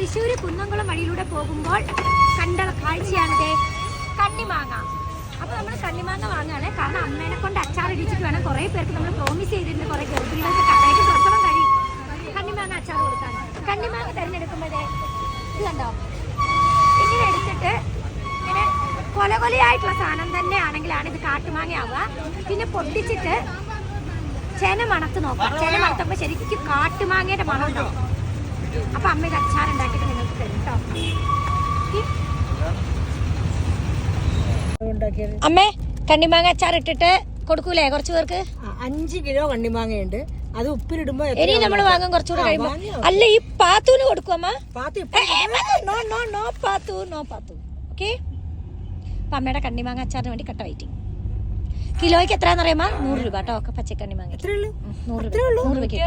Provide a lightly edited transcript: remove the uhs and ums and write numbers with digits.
തൃശ്ശൂര് കുന്നംകുളം വഴിയിലൂടെ പോകുമ്പോൾ കണ്ട കാഴ്ചയാണിത് കണ്ണിമാങ്ങ. അപ്പൊ നമ്മൾ കണ്ണിമാങ്ങ വാങ്ങാണ്. കാരണം അമ്മേനെ കൊണ്ട് അച്ചാർ ഇടിച്ചിട്ട് വേണം. കുറെ പേർക്ക് നമ്മൾ പ്രോമിസ് ചെയ്തിട്ടുണ്ട്, കുറെ ഗർഭിണികൾക്ക് കട്ടയ്ക്ക് പ്രസവം കഴിയും കണ്ണിമാങ്ങ അച്ചാർ കൊടുക്കാൻ. കണ്ണിമാങ്ങ തിരഞ്ഞെടുക്കുമ്പോഴേ ഇത് കണ്ടോ, ഇങ്ങനെ എടുത്തിട്ട് ഇങ്ങനെ കൊലകൊലയായിട്ടുള്ള സാധനം തന്നെ ആണെങ്കിലാണ് ഇത് കാട്ടുമാങ്ങ ആവുക. പിന്നെ പൊട്ടിച്ചിട്ട് ചെന മണത്ത് നോക്കാം. ചെന മണത്തുമ്പോ ശരിക്കും കാട്ടുമാങ്ങയുടെ മണം ഉണ്ടാവും. അപ്പൊ അമ്മ ഇത് അച്ചാറുണ്ടാക്കിയിട്ട് നിങ്ങൾക്ക് തരും കേട്ടോ. അമ്മേ കണ്ണിമാങ്ങ അച്ചാർ ഇട്ടിട്ട് കൊടുക്കൂലേ കുറച്ചു പേർക്ക്? 5 കിലോ കണ്ണിമാങ്ങയുണ്ട്. അത് ഉപ്പിലിടുമ്പോ ഇനി നമ്മൾ വാങ്ങാൻ കുറച്ചുകൂടെ കഴിയുമ്പോ. അല്ല ഈ പാത്തൂന് കൊടുക്കും അമ്മ? നോ പാത്തു ഓക്കെ. അപ്പൊ അമ്മയുടെ കണ്ണിമാങ്ങ അച്ചാറിന് വേണ്ടി കട്ട വെയിറ്റിംഗ്. കിലോയ്ക്ക് എത്രയാന്ന് അറിയാമോ? 100 രൂപ കേട്ടോ. പച്ചക്കണ്ണിമാങ്ങ 100 രൂപ. 100 രൂപയ്ക്ക്